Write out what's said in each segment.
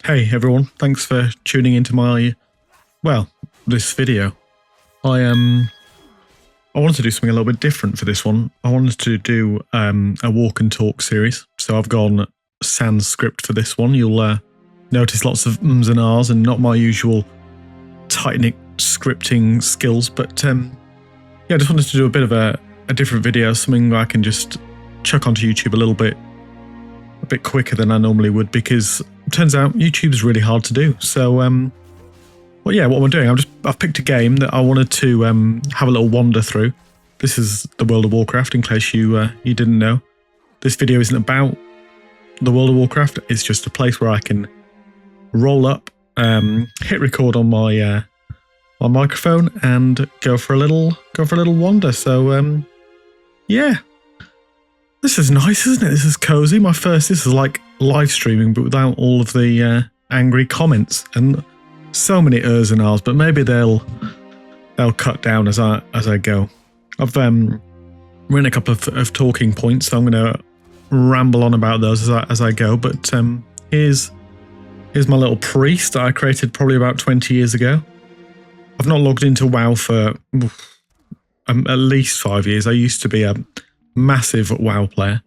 Hey everyone, thanks for tuning into my, this video. I wanted to do something a little bit different for this one. I wanted to do a walk and talk series. So I've gone sans script for this one. You'll notice lots of ums and ahs and not my usual tight-knit scripting skills. But yeah, I just wanted to do a bit of a different video, something I can just chuck onto YouTube a bit quicker than I normally would, because it turns out YouTube's really hard to do. So what am I doing? I've picked a game that I wanted to have a little wander through. This is the World of Warcraft, in case you didn't know. This video isn't about the World of Warcraft. It's just a place where I can roll up, hit record on my my microphone, and go for a little wander. So yeah. This is nice, isn't it? This is cozy. This is like live streaming, but without all of the angry comments and so many ers and ahs. But maybe they'll cut down as I go. I've written a couple of talking points, so I'm going to ramble on about those as I go. But here's my little priest that I created probably about 20 years ago. I've not logged into WoW for at least 5 years. I used to be a massive WoW player.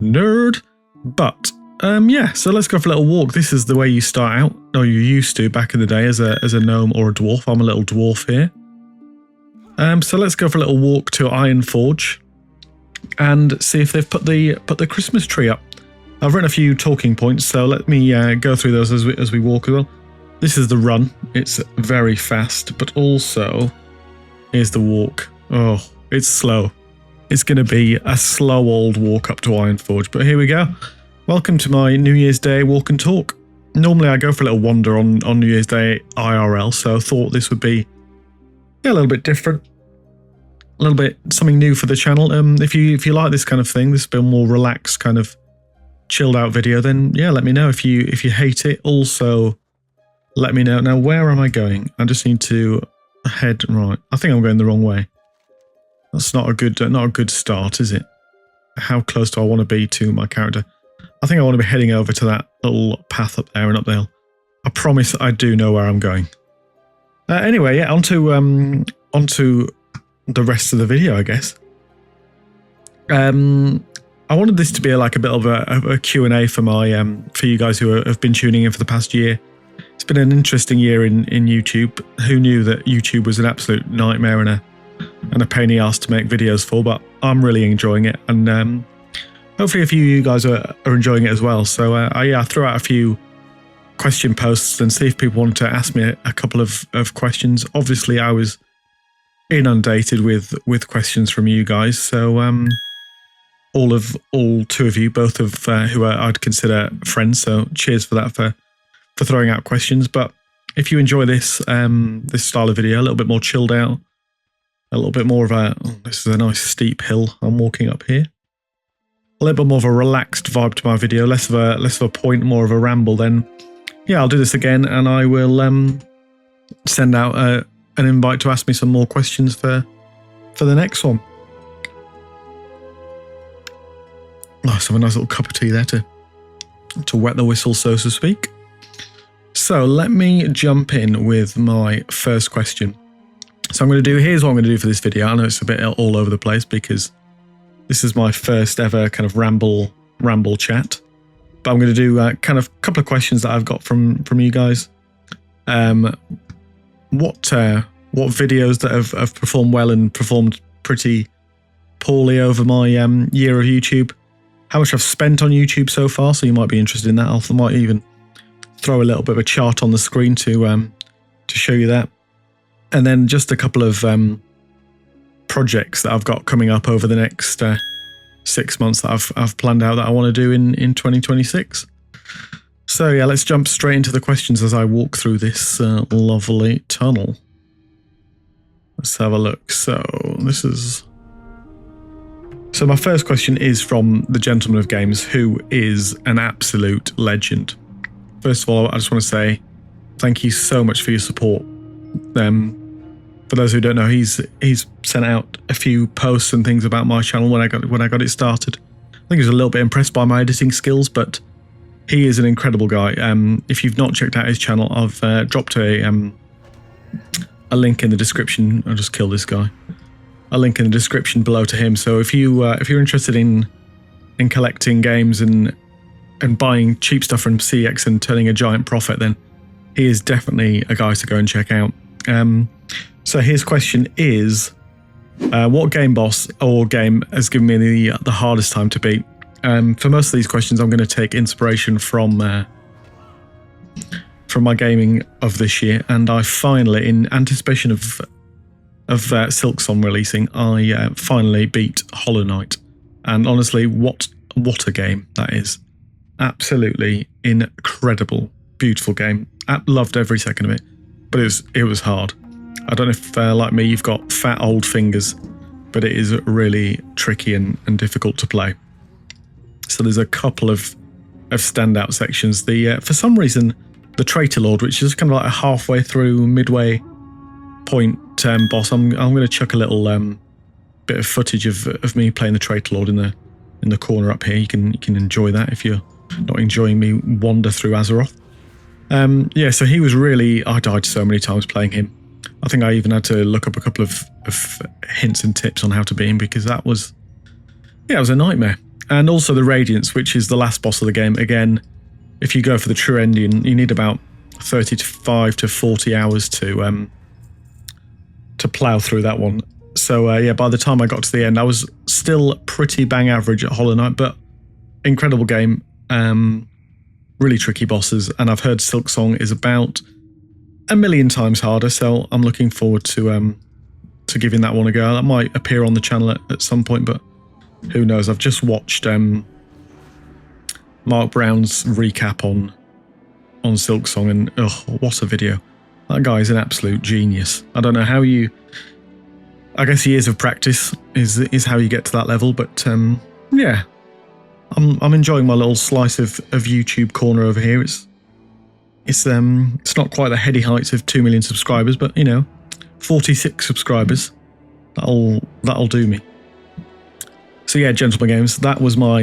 Nerd. But yeah, so let's go for a little walk. This is the way you start out, or you used to back in the day, as a gnome or a dwarf. I'm a little dwarf here. So let's go for a little walk to IronForge and see if they've put the Christmas tree up. I've written a few talking points, so let me go through those as we walk as well. This is the run. It's very fast, but also here's the walk. Oh, it's slow. It's going to be a slow old walk up to IronForge, but here we go. Welcome to my New Year's Day walk and talk. Normally I go for a little wander on New Year's Day IRL, so I thought this would be a little bit different, a little bit something new for the channel. If you like this kind of thing, this bit more relaxed, kind of chilled out video, then yeah, let me know. If you hate it, also let me know. Now, where am I going? I just need to head right. I think I'm going the wrong way. That's not a good start, is it? How close do I want to be to my character? I think I want to be heading over to that little path up there and up the hill. I promise I do know where I'm going. Anyway, yeah, onto the rest of the video, I guess. I wanted this to be like a bit of a Q&A for for you guys who have been tuning in for the past year. It's been an interesting year in YouTube. Who knew that YouTube was an absolute nightmare and a pain in the ass to make videos for, but I'm really enjoying it, and hopefully a few of you guys are enjoying it as well. So I threw out a few question posts and see if people wanted to ask me a couple of questions. Obviously I was inundated with questions from you guys, so all two of you, both of who I'd consider friends, so cheers for that, for throwing out questions. But if you enjoy this this style of video, a little bit more chilled out, a little bit more of this is a nice steep hill I'm walking up here. A little bit more of a relaxed vibe to my video, less of a point, more of a ramble, then yeah, I'll do this again, and I will send out an invite to ask me some more questions for the next one. Nice, have a nice little cup of tea there to wet the whistle, so to speak. So let me jump in with my first question. So here's what I'm going to do for this video. I know it's a bit all over the place because this is my first ever kind of ramble chat. But I'm going to do kind of a couple of questions that I've got from you guys. What videos that have performed well and performed pretty poorly over my year of YouTube. How much I've spent on YouTube so far, so you might be interested in that. I might even throw a little bit of a chart on the screen to show you that. And then just a couple of projects that I've got coming up over the next 6 months that I've planned out that I want to do in 2026. So yeah, let's jump straight into the questions as I walk through this lovely tunnel. Let's have a look. So my first question is from the Gentleman of Games, who is an absolute legend. First of all, I just want to say thank you so much for your support. For those who don't know, he's sent out a few posts and things about my channel when I got it started. I think he was a little bit impressed by my editing skills, but he is an incredible guy. If you've not checked out his channel, I've dropped a link in the description. I'll just kill this guy. A link in the description below to him. So if you're interested in collecting games and buying cheap stuff from CX and turning a giant profit, then he is definitely a guy to go and check out. So his question is, what game boss or game has given me the hardest time to beat? For most of these questions, I'm going to take inspiration from my gaming of this year, and I finally, in anticipation of Silksong releasing, I finally beat Hollow Knight. And honestly, what a game that is! Absolutely incredible, beautiful game. I loved every second of it, but it was hard. I don't know if, like me, you've got fat old fingers, but it is really tricky and difficult to play. So there's a couple of standout sections. For some reason, the Traitor Lord, which is kind of like a halfway through, midway point boss. I'm going to chuck a little bit of footage of me playing the Traitor Lord in the corner up here. You can enjoy that if you're not enjoying me wander through Azeroth. Yeah, so he was really... I died so many times playing him. I think I even had to look up a couple of hints and tips on how to beat him, because that was... yeah, it was a nightmare. And also the Radiance, which is the last boss of the game. Again, if you go for the true ending, you need about 35 to 40 hours to plow through that one. So yeah, by the time I got to the end, I was still pretty bang average at Hollow Knight, but incredible game. Really tricky bosses, and I've heard Silksong is about 1,000,000 times harder, so I'm looking forward to giving that one a go. That might appear on the channel at some point, but who knows. I've just watched Mark Brown's recap on Silksong, and what a video. That guy is an absolute genius. I don't know how you... I guess years of practice is how you get to that level, but yeah, I'm enjoying my little slice of YouTube corner over here. It's not quite the heady heights of 2 million subscribers, but 46 subscribers. That'll do me. So yeah, Gentleman Games, that was my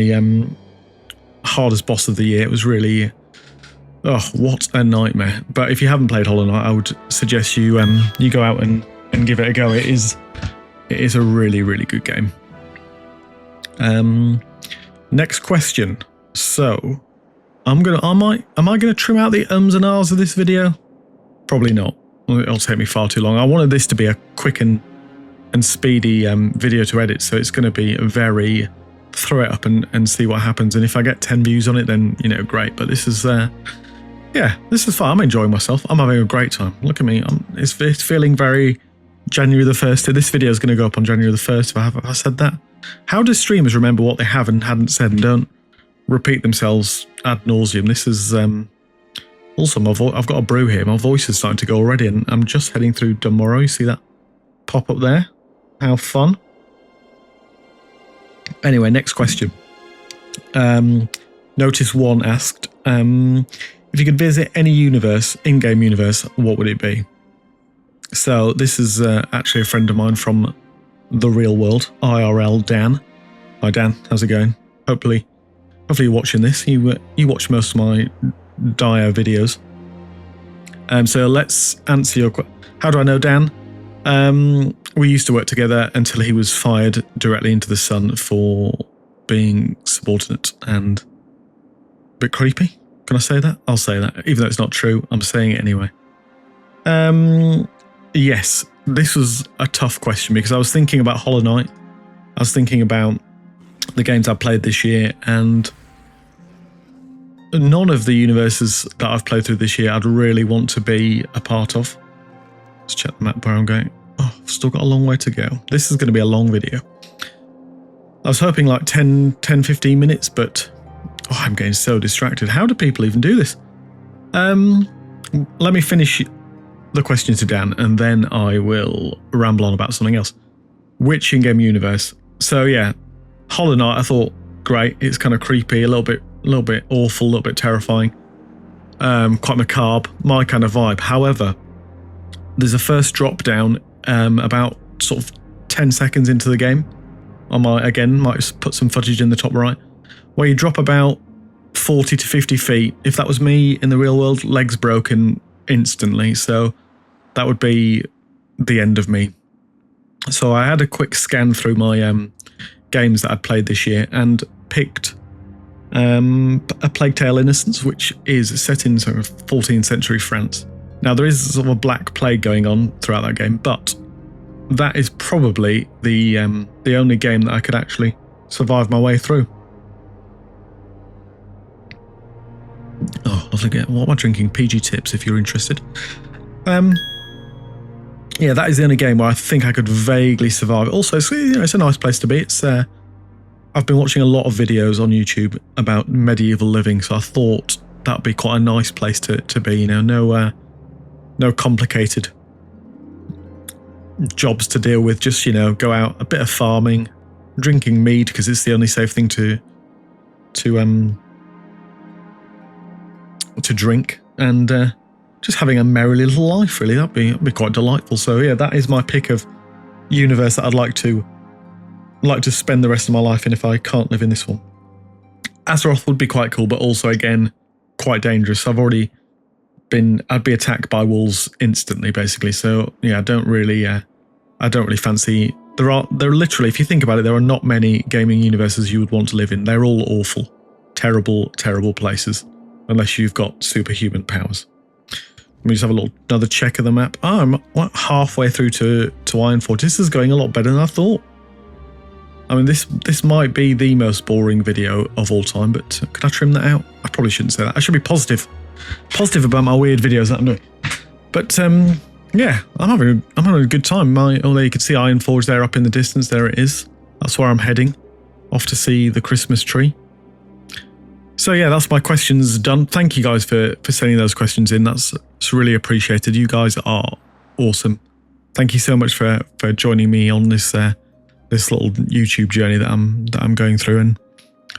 hardest boss of the year. It was really, what a nightmare. But if you haven't played Hollow Knight, I would suggest you go out and give it a go. It is a really, really good game. Next question. So am I gonna trim out the ums and ahs of this video? Probably not. It'll take me far too long. I wanted this to be a quick and speedy video to edit, so it's going to be very throw it up and see what happens. And if I get 10 views on it, then great. But this is yeah, this is fun. I'm enjoying myself. I'm having a great time. Look at me. It's feeling very January the 1st. This video is going to go up on January the 1st. Have I said that? How do streamers remember what they have and hadn't said and don't repeat themselves ad nauseum? This is also I've got a brew here. My voice is starting to go already, and I'm just heading through Dunmorrow. You see that pop up there? How fun. Anyway, next question. Notice One asked, if you could visit any universe, in-game universe, what would it be? So this is actually a friend of mine from the real world, IRL, Dan. Hi Dan, how's it going? Hopefully you're watching this. You watch most of my Dio videos. So let's answer your question. How do I know Dan? We used to work together until he was fired directly into the sun for being subordinate and a bit creepy. Can I say that? I'll say that. Even though it's not true, I'm saying it anyway. Yes, this was a tough question because I was thinking about Hollow Knight. I was thinking about the games I've played this year, and none of the universes that I've played through this year I'd really want to be a part of. Let's check the map where I'm going. Oh, I've still got a long way to go. This is going to be a long video. I was hoping like 10-15 minutes, but I'm getting so distracted. How do people even do this? Let me finish the question to Dan, and then I will ramble on about something else. Which in-game universe? So yeah, Hollow Knight, I thought, great. It's kind of creepy, a little bit awful, a little bit terrifying. Quite macabre, my kind of vibe. However, there's a first drop down about sort of 10 seconds into the game. I might put some footage in the top right, where you drop about 40 to 50 feet. If that was me in the real world, legs broken instantly. So that would be the end of me. So I had a quick scan through my games that I'd played this year and picked A Plague Tale: Innocence, which is set in sort of 14th century France. Now there is sort of a black plague going on throughout that game, but that is probably the only game that I could actually survive my way through. Oh, I forget what am I drinking? PG Tips, if you're interested. Yeah, that is the only game where I think I could vaguely survive. Also, it's a nice place to be. It's I've been watching a lot of videos on YouTube about medieval living, so I thought that'd be quite a nice place to be. You know, no complicated jobs to deal with. Just, you know, go out, a bit of farming, drinking mead because it's the only safe thing to drink, and just having a merry little life. Really, that'd be quite delightful. So yeah, that is my pick of universe that I'd like to spend the rest of my life in if I can't live in this one. Azeroth would be quite cool, but also again quite dangerous. I'd be attacked by wolves instantly, basically. So yeah, I don't really fancy. There are literally, if you think about it, there are not many gaming universes you would want to live in. They're all awful, terrible, terrible places, unless you've got superhuman powers. Let me just have another check of the map. Oh, I'm halfway through to IronForge. This is going a lot better than I thought. I mean, this might be the most boring video of all time, but can I trim that out? I probably shouldn't say that. I should be positive about my weird videos that I'm doing. But yeah, I'm having a good time. Although you can see IronForge there up in the distance. There it is. That's where I'm heading, off to see the Christmas tree. So yeah, that's my questions done. Thank you guys for sending those questions in. That's really appreciated. You guys are awesome. Thank you so much for joining me on this little YouTube journey that I'm going through. And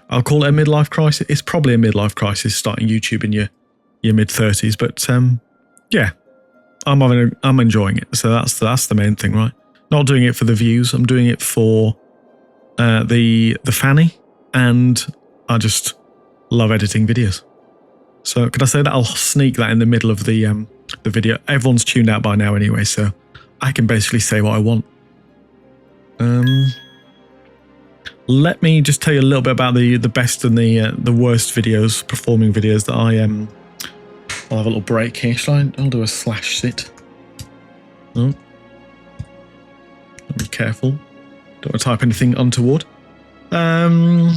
I'll call it a midlife crisis. It's probably a midlife crisis starting YouTube in your mid-30s. But yeah, I'm enjoying it. So that's the main thing, right? Not doing it for the views. I'm doing it for the fanny, and I just love editing videos. So could I say that I'll sneak that in the middle of the video? Everyone's tuned out by now anyway, so I can basically say what I want. Let me just tell you a little bit about the best and the worst videos, performing videos that I'll have a little break here. I'll do a slash sit. Oh. Be careful. Don't want to type anything untoward. I'm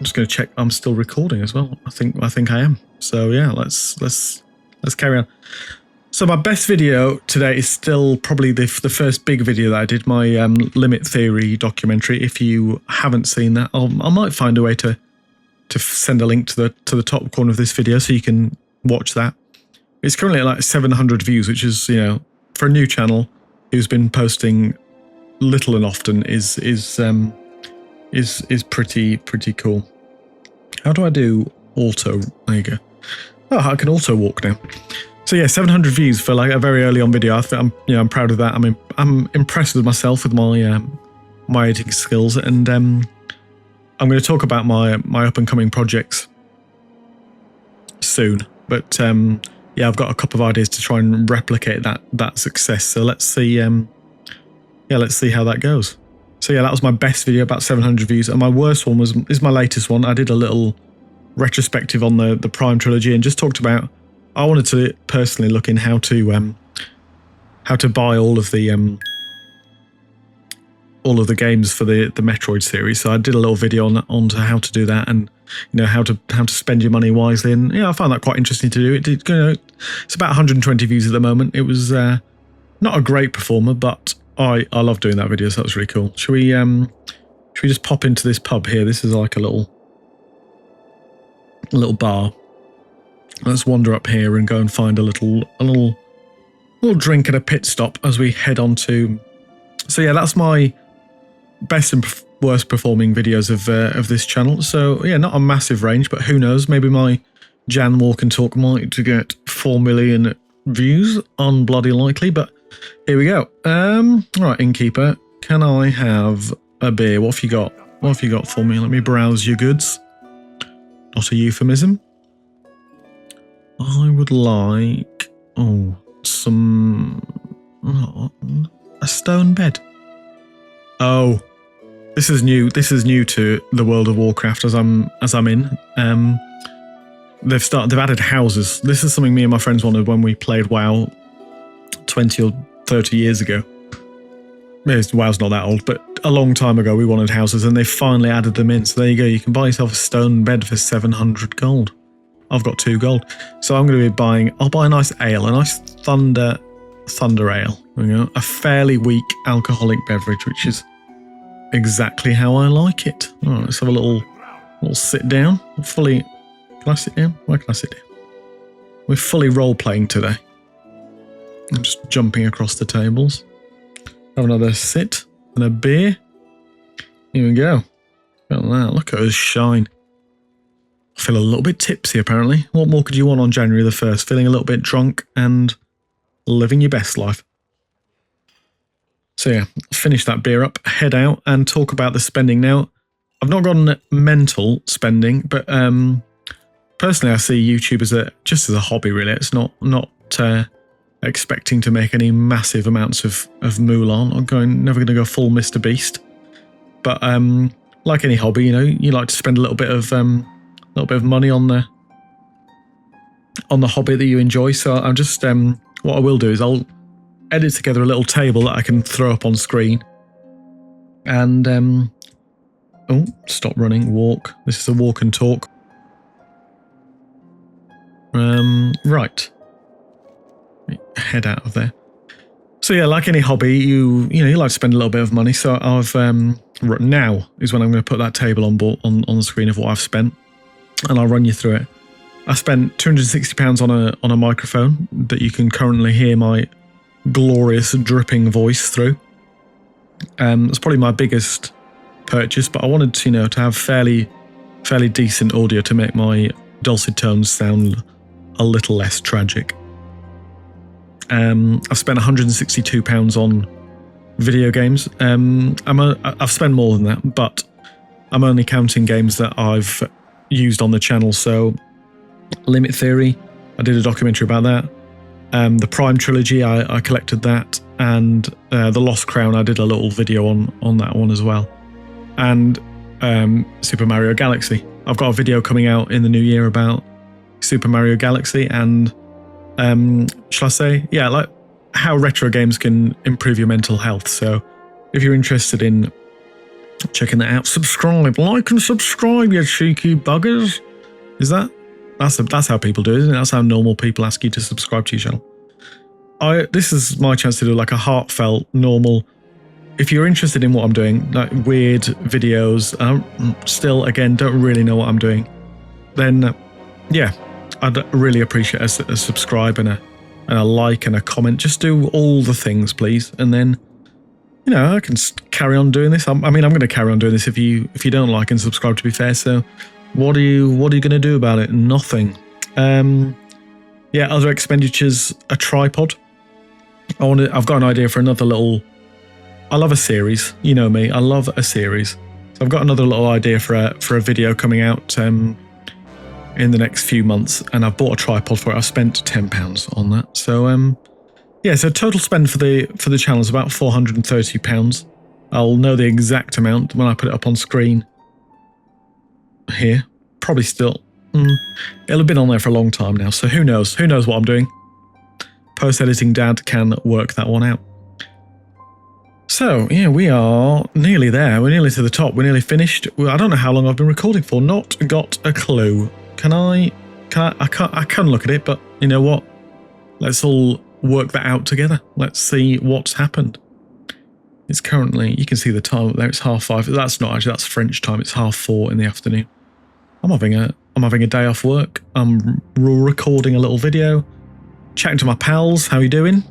just going to check I'm still recording as well. I think I am. So yeah, let's carry on. So my best video today is still probably the first big video that I did, my Limit Theory documentary. If you haven't seen that, I might find a way to send a link to the top corner of this video so you can watch that. It's currently at like 700 views, which is, you know, for a new channel who's been posting little and often is pretty cool. How do I do auto? There you go. Oh, I can auto walk now. So yeah, 700 views for like a very early on video. I'm proud of that. I mean, I'm impressed with myself with my my editing skills, and I'm going to talk about my up and coming projects soon. But yeah, I've got a couple of ideas to try and replicate that success. So let's see. Let's see how that goes. So yeah, that was my best video, about 700 views, and my worst one is my latest one. I did a little retrospective on the Prime trilogy and just talked about. I wanted to personally look in how to buy all of the games for the Metroid series. So I did a little video on how to do that, and you know how to spend your money wisely. And yeah, I found that quite interesting to do. It's about 120 views at the moment. It was not a great performer, but I love doing that video. So that was really cool. Should we just pop into this pub here? This is like a little bar. Let's wander up here and go and find a little drink at a pit stop as we head on to. So yeah, that's my best and worst performing videos of this channel. So yeah, not a massive range, but who knows? Maybe my Jan Walk and Talk might to get 4 million views. Unbloody likely, but here we go. Right, innkeeper, can I have a beer? What have you got? What have you got for me? Let me browse your goods. not a euphemism. I would like a stone bed. Oh, this is new. This is new to the world of Warcraft as I'm in. They've added houses. This is something me and my friends wanted when we played WoW 20 or 30 years ago. WoW's not that old, but a long time ago we wanted houses, and they finally added them in. So there you go. You can buy yourself a stone bed for 700 gold. I've got 2 gold, so I'm going to be buying. I'll buy a nice ale, a nice thunder ale. You know, a fairly weak alcoholic beverage, which is exactly how I like it. All right, let's have a little sit down. Can I sit down? Where can I sit down? We're fully role playing today. I'm just jumping across the tables. Have another sit and a beer. Here we go. Look at that. Look at us shine. I feel a little bit tipsy, apparently. What more could you want on January the 1st? Feeling a little bit drunk and living your best life. So yeah, finish that beer up, head out and talk about the spending. Now, I've not gone mental spending, but personally I see YouTube just as a hobby, really. It's not expecting to make any massive amounts of moolah. I'm never going to go full Mr. Beast. But like any hobby, you know, you like to spend a little bit of money on the hobby that you enjoy. So I'm just what I will do is I'll edit together a little table that I can throw up on screen. And stop running, walk. This is a walk and talk. Right. Head out of there. So yeah, like any hobby, you like to spend a little bit of money. So I've now is when I'm going to put that table on the screen of what I've spent, and I'll run you through it. I spent £260 on a microphone that you can currently hear my glorious dripping voice through. It's probably my biggest purchase, but I wanted to have fairly decent audio to make my dulcet tones sound a little less tragic. I've spent £162 on video games. I've spent more than that, but I'm only counting games that I've used on the channel. So Limit Theory, I did a documentary about that. The Prime trilogy, I collected that, and The Lost Crown, I did a little video on that one as well. And Super Mario Galaxy. I've got a video coming out in the new year about Super Mario Galaxy, and shall I say, yeah, like how retro games can improve your mental health. So if you're interested in checking that out, subscribe, like and subscribe, you cheeky buggers. That's how people do it, isn't it? That's how normal people ask you to subscribe to your channel. This is my chance to do like a heartfelt, normal. If you're interested in what I'm doing, like weird videos, still again don't really know what I'm doing, then yeah, I'd really appreciate a subscribe and a like and a comment. Just do all the things, please, and then I can carry on doing this. I'm going to carry on doing this if you don't like and subscribe. To be fair, so what are you going to do about it? Nothing. Yeah, other expenditures: a tripod. I've got an idea for another little. I love a series. You know me. I love a series. So I've got another little idea for a video coming out in the next few months, and I've bought a tripod for it. I've spent £10 on that. So yeah, so total spend for the channel is about £430. I'll know the exact amount when I put it up on screen here. Probably still it'll have been on there for a long time now, so who knows what I'm doing. Post-editing dad can work that one out. So yeah, we are nearly there. We're nearly to the top. We're nearly finished. I don't know how long I've been recording for. Not got a clue. I can look at it, but you know what? Let's all work that out together. Let's see what's happened. It's currently, you can see the time up there. It's 5:30. That's not actually, that's French time. It's 4:30 in the afternoon. I'm having a day off work. I'm recording a little video, chatting to my pals. How you doing?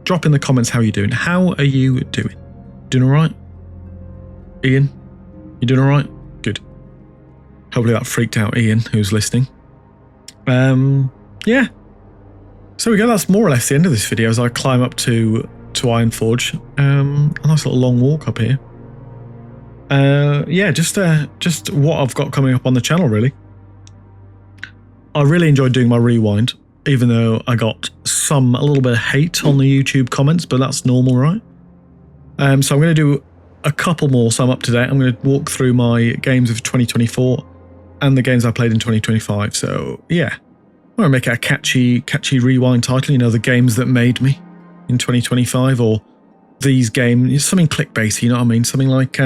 Drop in the comments how you doing. How are you doing? Doing all right? Ian, you doing all right? Good. Hopefully that freaked out Ian, who's listening. Yeah. So we go. That's more or less the end of this video as I climb up to IronForge. A nice little long walk up here. Yeah, just what I've got coming up on the channel, really. I really enjoyed doing my rewind, even though I got a little bit of hate on the YouTube comments, but that's normal, right? So I'm going to do a couple more so I'm up to date. I'm going to walk through my games of 2024 and the games I played in 2025. So yeah, I'm going to make it a catchy rewind title, you know, the games that made me in 2025, or these games, something clickbaity, you know what I mean? Something like,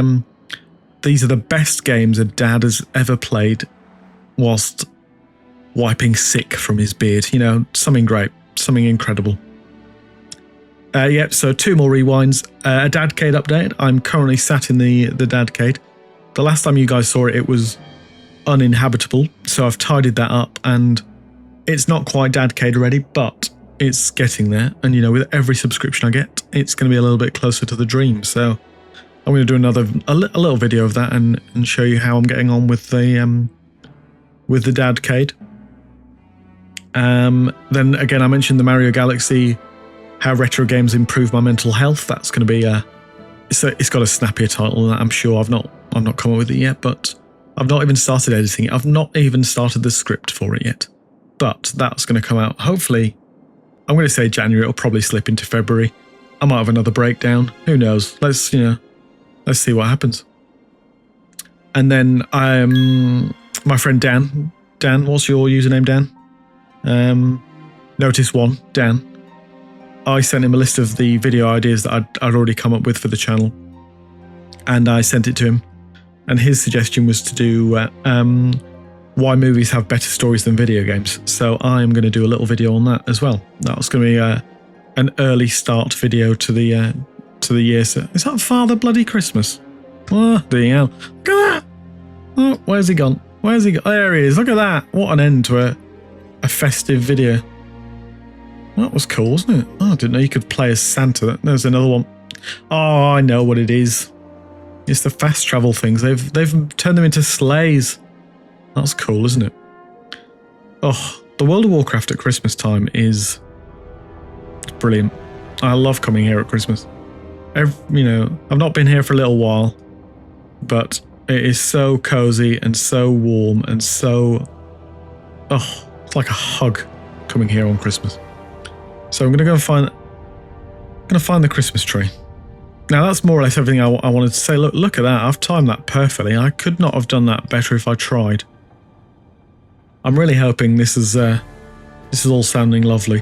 these are the best games a dad has ever played whilst wiping sick from his beard, you know, something great, something incredible. Yep, so 2 more rewinds. A Dadcade update. I'm currently sat in the Dadcade. The last time you guys saw it, it was uninhabitable, so I've tidied that up, and it's not quite Dadcade ready, but it's getting there. And you know, with every subscription I get, it's going to be a little bit closer to the dream. So I'm going to do a little video of that and show you how I'm getting on with the Dadcade. Then again, I mentioned the Mario Galaxy, how retro games improve my mental health. That's going to be it's got a snappier title than that, I'm sure. I've not come up with it yet, but I've not even started editing it. I've not even started the script for it yet, but that's going to come out hopefully. I'm going to say January. It'll probably slip into February. I might have another breakdown. Who knows? Let's see what happens. And then my friend Dan. Dan, what's your username, Dan? Notice one, Dan. I sent him a list of the video ideas that I'd already come up with for the channel, and I sent it to him. And his suggestion was to do why movies have better stories than video games. So I'm going to do a little video on that as well. That's going to be an early start video to the year. So is that Father Bloody Christmas? Oh, hell. Look at that! Oh, where's he gone? Where's he gone? There he is. Look at that! What an end to a festive video. That was cool, wasn't it? Oh, I didn't know you could play as Santa. There's another one. Oh, I know what it is. It's the fast travel things. They've turned them into sleighs. That's cool, isn't it? Oh, the World of Warcraft at Christmas time is brilliant. I love coming here at Christmas. You know, I've not been here for a little while, but it is so cozy and so warm and so... Oh, it's like a hug coming here on Christmas. So I'm going to go and find the Christmas tree. Now that's more or less everything I wanted to say. Look at that. I've timed that perfectly. I could not have done that better if I tried. I'm really hoping this is all sounding lovely.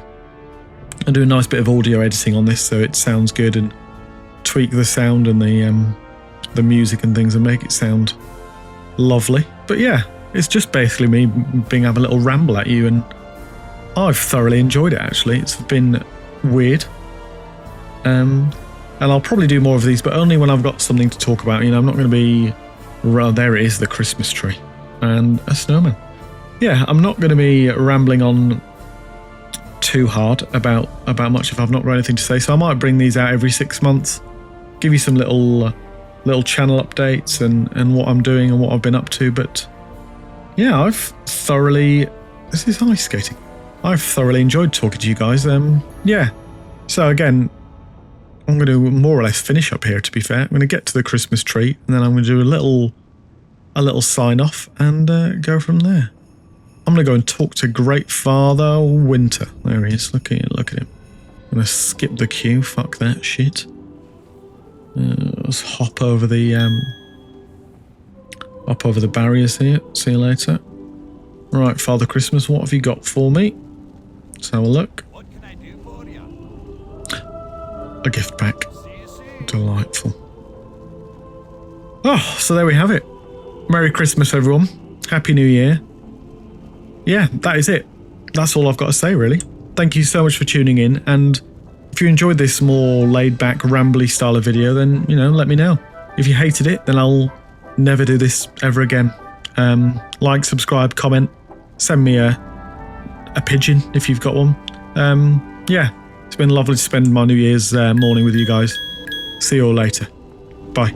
I'll do a nice bit of audio editing on this so it sounds good, and tweak the sound and the music and things and make it sound lovely. But yeah, it's just basically me having a little ramble at you, and I've thoroughly enjoyed it actually. It's been weird. And I'll probably do more of these, but only when I've got something to talk about. You know, I'm not going to be... Well, there it is, the Christmas tree. And a snowman. Yeah, I'm not going to be rambling on too hard about much if I've not got anything to say. So I might bring these out every 6 months. Give you some little channel updates and what I'm doing and what I've been up to. But yeah, I've thoroughly... This is ice skating. I've thoroughly enjoyed talking to you guys. Yeah. So again... I'm going to more or less finish up here, to be fair. I'm going to get to the Christmas tree, and then I'm going to do a little sign off and go from there. I'm going to go and talk to Great Father Winter. There he is. Look at him. I'm going to skip the queue. Fuck that shit. Let's hop over the barriers here. See you later. Right, Father Christmas, what have you got for me? Let's have a look. A gift pack. Delightful. Oh, so there we have it. Merry Christmas, everyone. Happy New Year. Yeah, that is it. That's all I've got to say, really. Thank you so much for tuning in, and if you enjoyed this more laid-back, rambly style of video, then, you know, let me know. If you hated it, then I'll never do this ever again. Like, subscribe, comment, send me a pigeon if you've got one. Yeah. It's been lovely to spend my New Year's morning with you guys. See you all later. Bye.